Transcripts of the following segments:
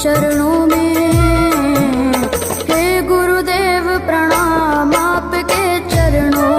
चरणों में। हे गुरुदेव प्रणाम आपके चरणों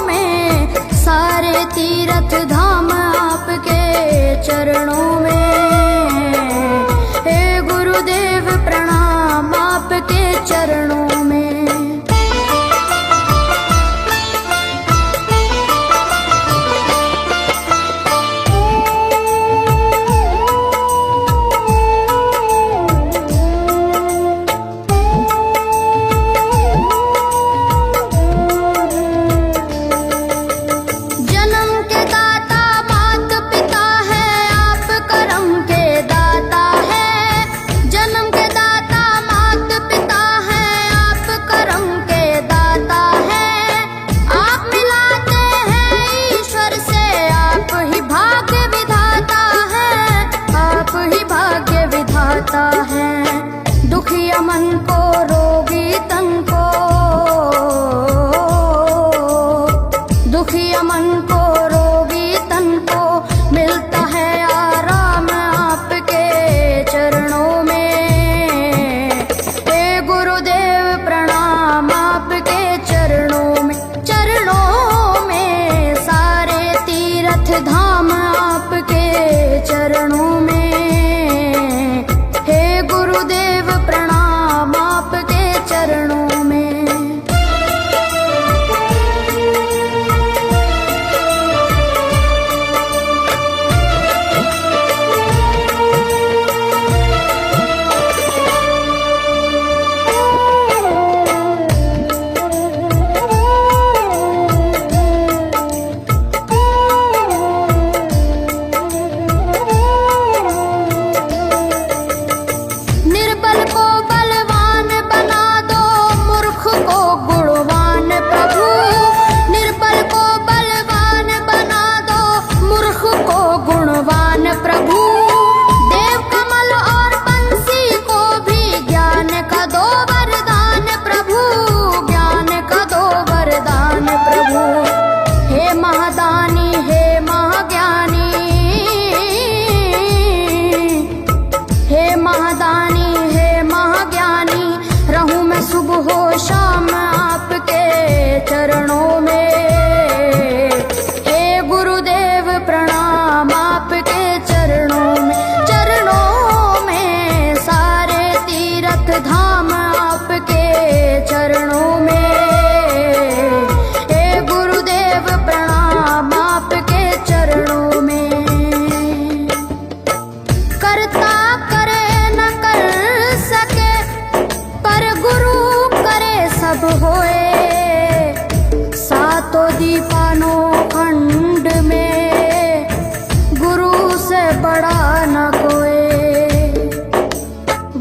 में, सारे तीर्थ धाम आपके चरणों में। हे गुरुदेव प्रणाम आपके चरणों में। दुखिया मन को रोगी तन को, दुखिया मन को रोगी तन को मिलता है आराम आपके चरणों में। हे गुरुदेव प्रणाम आपके चरणों में, सारे तीर्थ धाम आपके चरणों में। गुरुदेव प्रणाम आपके चरणों में। सुबह शाम आपके चरणों में। हे गुरुदेव प्रणाम आपके चरणों में, सारे तीर्थ धाम आपके चरणों में। हे गुरुदेव प्रणाम आपके चरणों में। करता करे न कर सके पर गुरु करे सब होए, सातों दीपानो खंड में गुरु से बड़ा न कोई,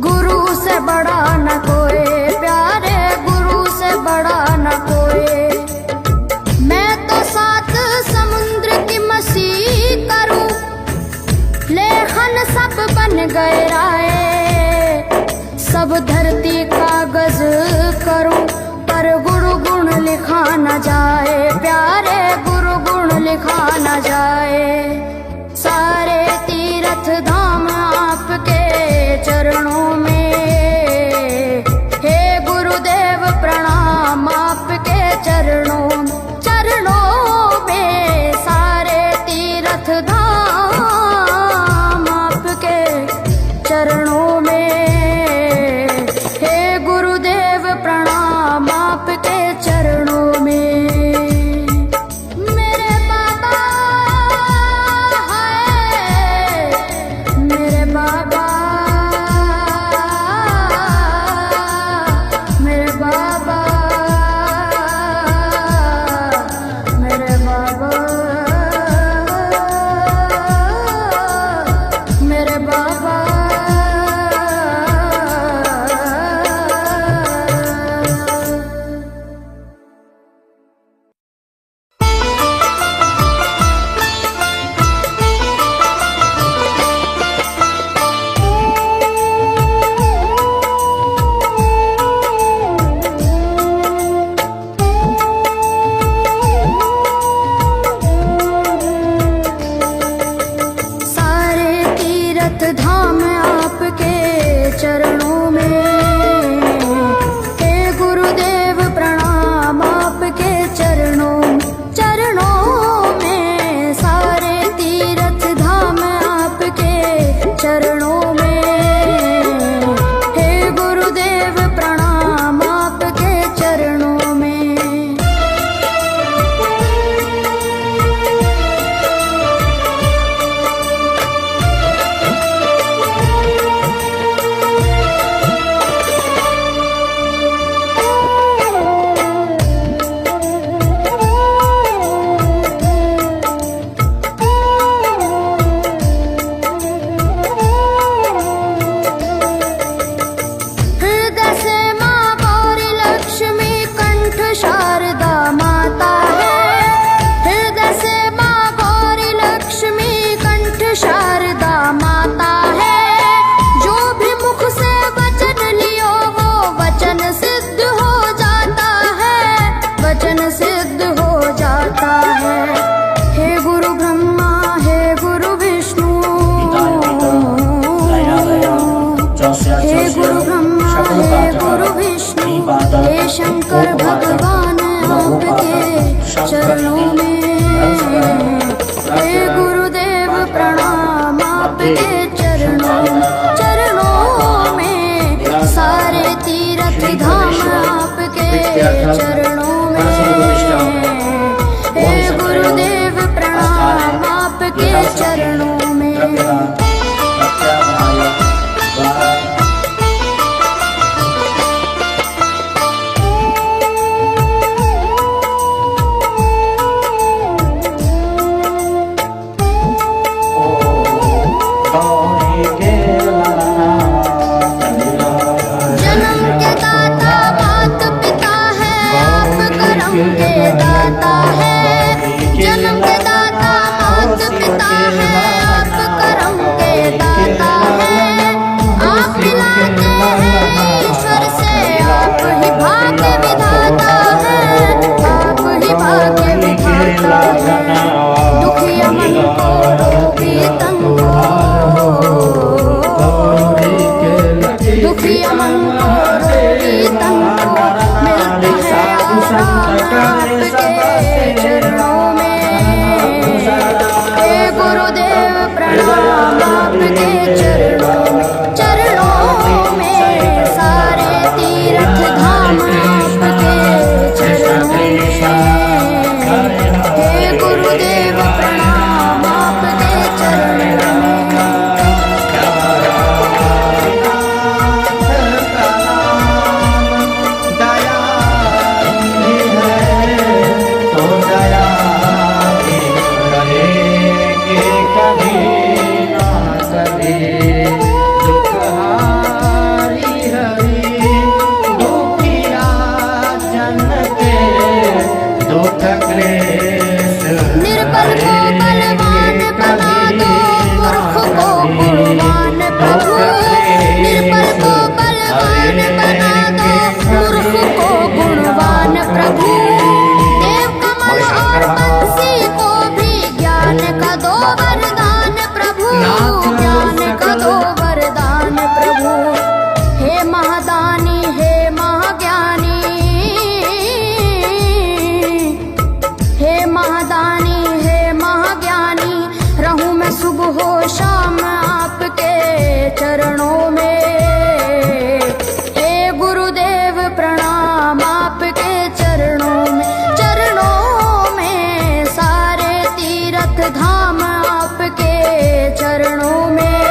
गुरु से बड़ा न कोई, प्यारे गुरु से बड़ा न कोई। मैं तो सात समुद्र की मसीह करूं, लेखन सब बन गए राय, सब धरती कागज करूं पर गुरु गुण लिखा न जाए, प्यारे गुरु गुण लिखा न जाए। सारे तीर्थ धाम आपके चरणों में। हे गुरुदेव प्रणाम आपके चरणों में, सारे तीर्थ धाम आपके चरणों में। प्रणाम आपके चरणों में। मेरे बाबा है, मेरे बाबा, मेरे बाबा, मेरे बाबा, मेरे बाबा। धाम शंकर भगवान आपके चरणों में, हे गुरुदेव प्रणाम आपके चरणों में, सारे तीर्थ धाम आपके चरणों में, हे गुरुदेव प्रणाम आपके चरणों में। दाता है जन्म के दाता, मात पिता है आप करम के दाता है, आप मिलाते हैं ईश्वर से, आप ही भाग्य विधाता है, आप ही भाग्य विधाता है। दुखिया मन को रोगी तन को, दुखिया मन को रोगी तन को मिलता है आपके चरणों में, हे गुरुदेव प्रणाम आपके चरणों में, सारे तीर्थ धाम आपके चरणों में, हे गुरुदेव प्रणाम आपके चरणों में। निर्बल को बलवान बना दो, मूर्ख को गुणवान प्रभु, निर्बल को बलवान बना दो, मूर्ख को गुणवान प्रभु, देव कमल और बंसी को भी ज्ञान का दो वरदान प्रभु, ज्ञान का दो वरदान प्रभु, हे महादानी हे महाज्ञानी, हे महादानी हे महाज्ञानी, रहूं मैं सुबह हो शाम आपके चरणों में, हे गुरुदेव प्रणाम आपके चरणों में, सारे तीर्थ धाम आपके चरणों में,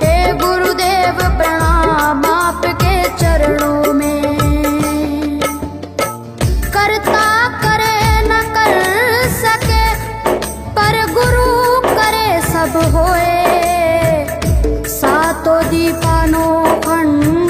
हे गुरुदेव प्रणाम आपके चरणों में। करता करे न कर सके, पर गुरु करे सब होए, सातों दीपानो खंड